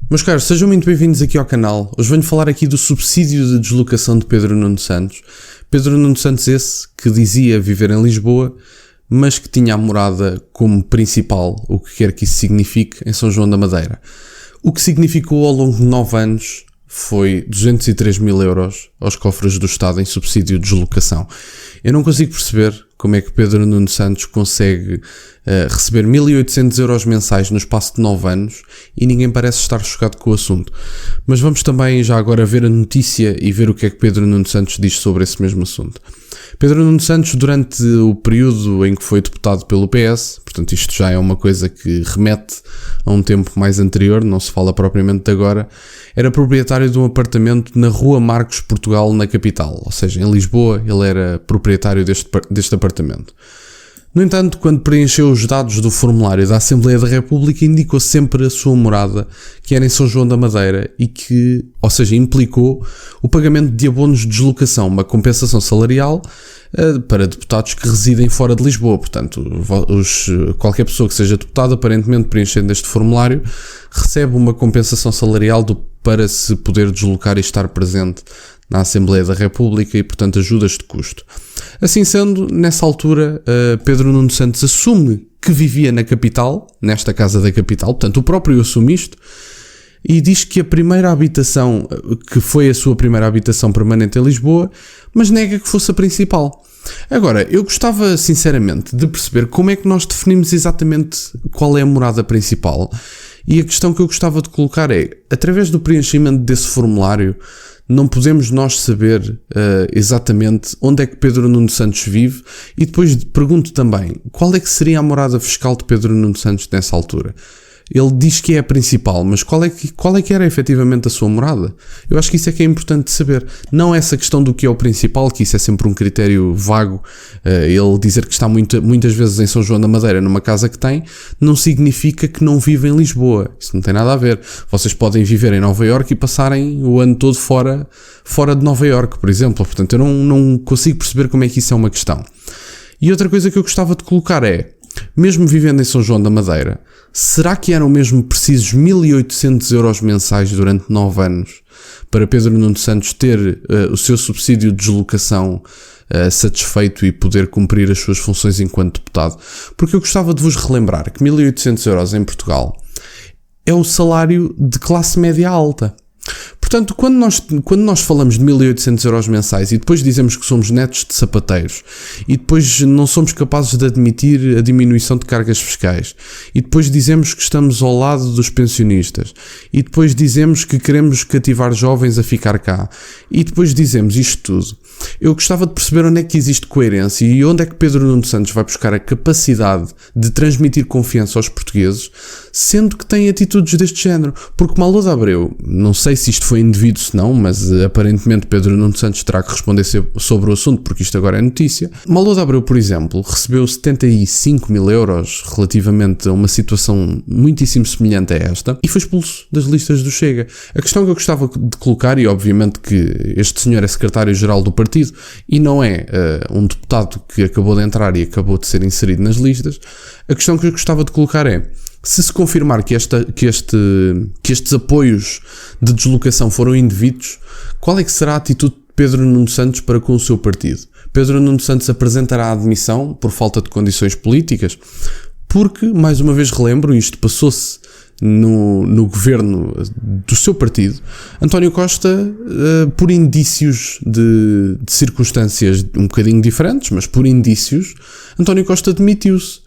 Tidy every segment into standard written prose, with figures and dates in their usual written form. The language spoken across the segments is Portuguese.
Meus caros, sejam muito bem-vindos aqui ao canal. Hoje venho falar aqui do subsídio de deslocação de Pedro Nuno Santos. Pedro Nuno Santos esse que dizia viver em Lisboa, mas que tinha a morada como principal, o que quer que isso signifique, em São João da Madeira. O que significou ao longo de 9 anos foi 203 mil euros aos cofres do Estado em subsídio de deslocação. Eu não consigo perceber como é que Pedro Nuno Santos consegue receber 1.800 euros mensais no espaço de 9 anos e ninguém parece estar chocado com o assunto. Mas vamos também já agora ver a notícia e ver o que é que Pedro Nuno Santos diz sobre esse mesmo assunto. Pedro Nuno Santos, durante o período em que foi deputado pelo PS, portanto isto já é uma coisa que remete a um tempo mais anterior, não se fala propriamente de agora, era proprietário de um apartamento na Rua Marcos Portugal, na capital, ou seja, em Lisboa ele era proprietário deste apartamento. No entanto, quando preencheu os dados do formulário da Assembleia da República, indicou sempre a sua morada, que era em São João da Madeira, e que, ou seja, implicou o pagamento de abonos de deslocação, uma compensação salarial para deputados que residem fora de Lisboa. Portanto, qualquer pessoa que seja deputada, aparentemente preenchendo este formulário, recebe uma compensação salarial para se poder deslocar e estar presente na Assembleia da República e, portanto, ajudas de custo. Assim sendo, nessa altura, Pedro Nuno Santos assume que vivia na capital, nesta casa da capital, portanto, o próprio assume isto, e diz que a primeira habitação, que foi a sua primeira habitação permanente em Lisboa, mas nega que fosse a principal. Agora, eu gostava, sinceramente, de perceber como é que nós definimos exatamente qual é a morada principal, e a questão que eu gostava de colocar é, através do preenchimento desse formulário, não podemos nós saber exatamente onde é que Pedro Nuno Santos vive, e depois pergunto também, qual é que seria a morada fiscal de Pedro Nuno Santos nessa altura? Ele diz que é a principal, mas qual é que era efetivamente a sua morada? Eu acho que isso é que é importante saber. Não essa questão do que é o principal, que isso é sempre um critério vago. Ele dizer que está muitas vezes em São João da Madeira, numa casa que tem, não significa que não vive em Lisboa. Isso não tem nada a ver. Vocês podem viver em Nova Iorque e passarem o ano todo fora de Nova Iorque, por exemplo. Portanto, eu não consigo perceber como é que isso é uma questão. E outra coisa que eu gostava de colocar é, mesmo vivendo em São João da Madeira, será que eram mesmo precisos 1.800 euros mensais durante 9 anos para Pedro Nuno Santos ter o seu subsídio de deslocação satisfeito e poder cumprir as suas funções enquanto deputado? Porque eu gostava de vos relembrar que 1.800 euros em Portugal é o salário de classe média alta. Portanto, quando nós falamos de 1.800 euros mensais e depois dizemos que somos netos de sapateiros e depois não somos capazes de admitir a diminuição de cargas fiscais e depois dizemos que estamos ao lado dos pensionistas e depois dizemos que queremos cativar jovens a ficar cá e depois dizemos isto tudo, eu gostava de perceber onde é que existe coerência e onde é que Pedro Nuno Santos vai buscar a capacidade de transmitir confiança aos portugueses, sendo que tem atitudes deste género. Porque Malô de Abreu, não sei se isto foi indevido, se não, mas aparentemente Pedro Nuno Santos terá que responder sobre o assunto, porque isto agora é notícia. Malô de Abreu, por exemplo, recebeu 75 mil euros relativamente a uma situação muitíssimo semelhante a esta e foi expulso das listas do Chega. A questão que eu gostava de colocar, e obviamente que este senhor é secretário-geral do partido e não é um deputado que acabou de entrar e acabou de ser inserido nas listas, a questão que eu gostava de colocar é, se confirmar que estes apoios de deslocação foram indevidos, qual é que será a atitude de Pedro Nuno Santos para com o seu partido? Pedro Nuno Santos apresentará a admissão por falta de condições políticas? Porque, mais uma vez relembro, isto passou-se no governo do seu partido, António Costa, por indícios de circunstâncias um bocadinho diferentes, mas por indícios, António Costa demitiu-se.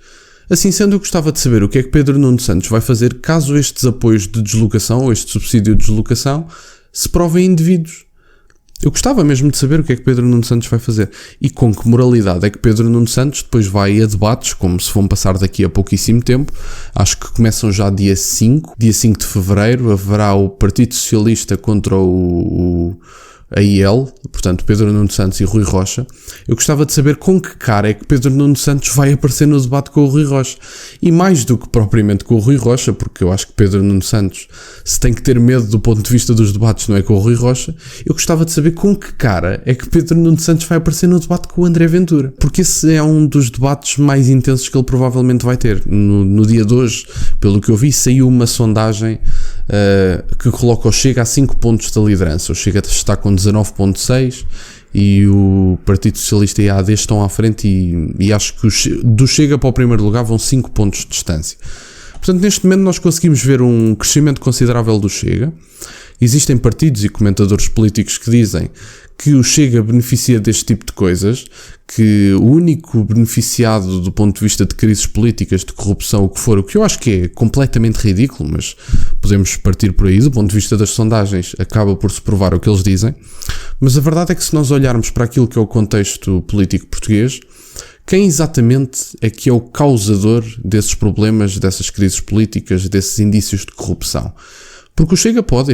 Assim sendo, eu gostava de saber o que é que Pedro Nuno Santos vai fazer caso estes apoios de deslocação ou este subsídio de deslocação se provem indevidos. Eu gostava mesmo de saber o que é que Pedro Nuno Santos vai fazer e com que moralidade é que Pedro Nuno Santos depois vai a debates, como se vão passar daqui a pouquíssimo tempo. Acho que começam já dia 5 de fevereiro, haverá o Partido Socialista contra a IEL, portanto Pedro Nuno Santos e Rui Rocha, eu gostava de saber com que cara é que Pedro Nuno Santos vai aparecer no debate com o Rui Rocha. E mais do que propriamente com o Rui Rocha, porque eu acho que Pedro Nuno Santos, se tem que ter medo do ponto de vista dos debates, não é com o Rui Rocha, eu gostava de saber com que cara é que Pedro Nuno Santos vai aparecer no debate com o André Ventura. Porque esse é um dos debates mais intensos que ele provavelmente vai ter. No dia de hoje, pelo que eu vi, saiu uma sondagem que coloca o Chega a 5 pontos da liderança. O Chega está com 19,6 e o Partido Socialista e a AD estão à frente e acho que do Chega para o primeiro lugar vão 5 pontos de distância. Portanto, neste momento nós conseguimos ver um crescimento considerável do Chega. Existem partidos e comentadores políticos que dizem que o Chega beneficia deste tipo de coisas, que o único beneficiado do ponto de vista de crises políticas, de corrupção, o que for, o que eu acho que é completamente ridículo, mas podemos partir por aí, do ponto de vista das sondagens, acaba por se provar o que eles dizem. Mas a verdade é que se nós olharmos para aquilo que é o contexto político português, quem exatamente é que é o causador desses problemas, dessas crises políticas, desses indícios de corrupção? Porque o Chega pode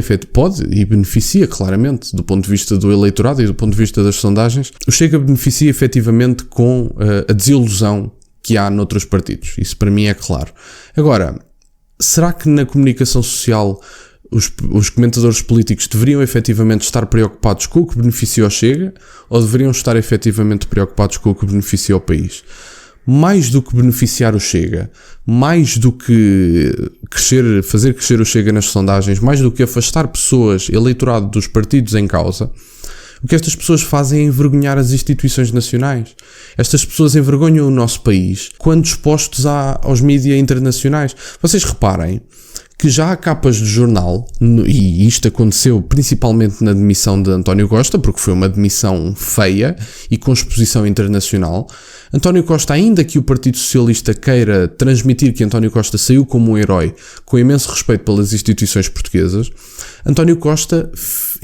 e beneficia claramente do ponto de vista do eleitorado e do ponto de vista das sondagens. O Chega beneficia efetivamente com a desilusão que há noutros partidos. Isso para mim é claro. Agora, será que na comunicação social os comentadores políticos deveriam efetivamente estar preocupados com o que beneficia o Chega ou deveriam estar efetivamente preocupados com o que beneficia o país? Mais do que beneficiar o Chega, mais do que fazer crescer o Chega nas sondagens, mais do que afastar pessoas, eleitorado dos partidos em causa, o que estas pessoas fazem é envergonhar as instituições nacionais. Estas pessoas envergonham o nosso país quando expostos aos mídias internacionais. Vocês reparem que já há capas de jornal, e isto aconteceu principalmente na demissão de António Costa, porque foi uma demissão feia e com exposição internacional. António Costa, ainda que o Partido Socialista queira transmitir que António Costa saiu como um herói, com imenso respeito pelas instituições portuguesas, António Costa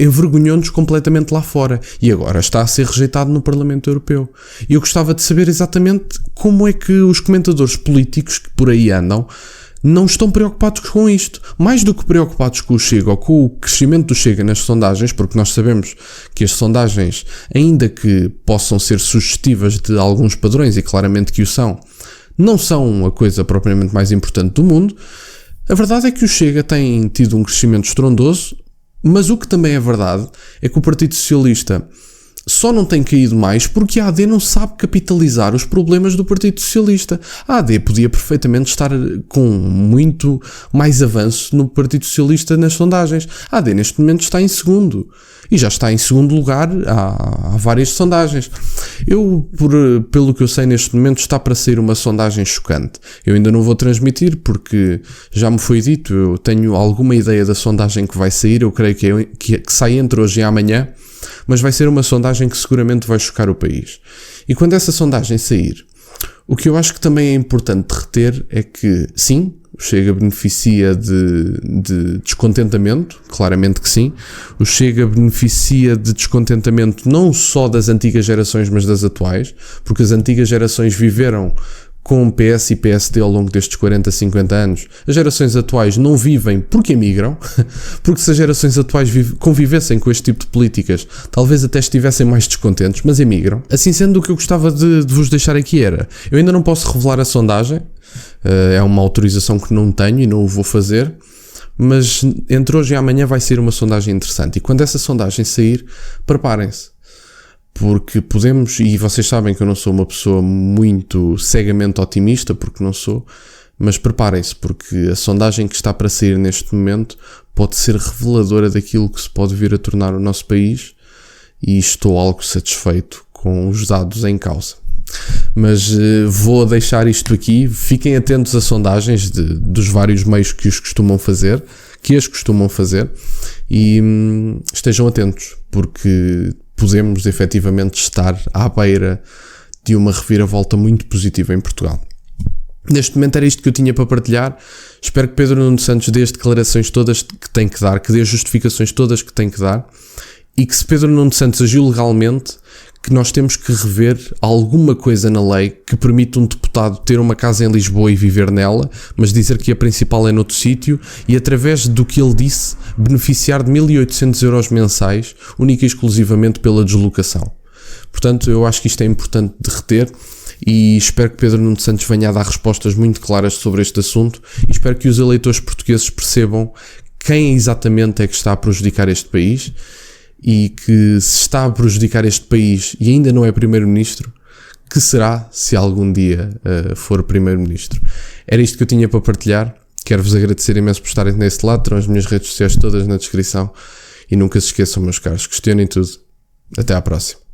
envergonhou-nos completamente lá fora e agora está a ser rejeitado no Parlamento Europeu. E eu gostava de saber exatamente como é que os comentadores políticos que por aí andam não estão preocupados com isto. Mais do que preocupados com o Chega ou com o crescimento do Chega nas sondagens, porque nós sabemos que as sondagens, ainda que possam ser sugestivas de alguns padrões, e claramente que o são, não são a coisa propriamente mais importante do mundo, a verdade é que o Chega tem tido um crescimento estrondoso, mas o que também é verdade é que o Partido Socialista só não tem caído mais porque a AD não sabe capitalizar os problemas do Partido Socialista. A AD podia perfeitamente estar com muito mais avanço no Partido Socialista nas sondagens. A AD neste momento está em segundo. E já está em segundo lugar há várias sondagens. Pelo que eu sei, neste momento está para sair uma sondagem chocante. Eu ainda não vou transmitir porque já me foi dito, eu tenho alguma ideia da sondagem que vai sair, eu creio que sai entre hoje e amanhã, mas vai ser uma sondagem que seguramente vai chocar o país. E quando essa sondagem sair, o que eu acho que também é importante reter é que, sim, o Chega beneficia de descontentamento, claramente que sim. O Chega beneficia de descontentamento não só das antigas gerações, mas das atuais, porque as antigas gerações viveram com PS e PSD ao longo destes 40, 50 anos. As gerações atuais não vivem porque emigram, porque se as gerações atuais convivessem com este tipo de políticas, talvez até estivessem mais descontentes, mas emigram. Assim sendo, o que eu gostava de vos deixar aqui era, eu ainda não posso revelar a sondagem, é uma autorização que não tenho e não o vou fazer, mas entre hoje e amanhã vai sair uma sondagem interessante, e quando essa sondagem sair, preparem-se. Porque podemos, e vocês sabem que eu não sou uma pessoa muito cegamente otimista, porque não sou, mas preparem-se, porque a sondagem que está para sair neste momento pode ser reveladora daquilo que se pode vir a tornar o nosso país, e estou algo satisfeito com os dados em causa. Mas vou deixar isto aqui, fiquem atentos a sondagens dos vários meios que as costumam fazer, e estejam atentos, porque podemos efetivamente estar à beira de uma reviravolta muito positiva em Portugal. Neste momento era isto que eu tinha para partilhar. Espero que Pedro Nuno Santos dê as declarações todas que tem que dar, que dê as justificações todas que tem que dar, e que se Pedro Nuno Santos agiu legalmente, que nós temos que rever alguma coisa na lei que permite um deputado ter uma casa em Lisboa e viver nela, mas dizer que a principal é noutro sítio, e através do que ele disse, beneficiar de 1.800 euros mensais, única e exclusivamente pela deslocação. Portanto, eu acho que isto é importante de reter e espero que Pedro Nuno Santos venha a dar respostas muito claras sobre este assunto e espero que os eleitores portugueses percebam quem exatamente é que está a prejudicar este país e que se está a prejudicar este país e ainda não é primeiro-ministro, que será se algum dia for primeiro-ministro. Era isto que eu tinha para partilhar. Quero-vos agradecer imenso por estarem nesse lado. Terão as minhas redes sociais todas na descrição e nunca se esqueçam, meus caros, questionem tudo. Até à próxima.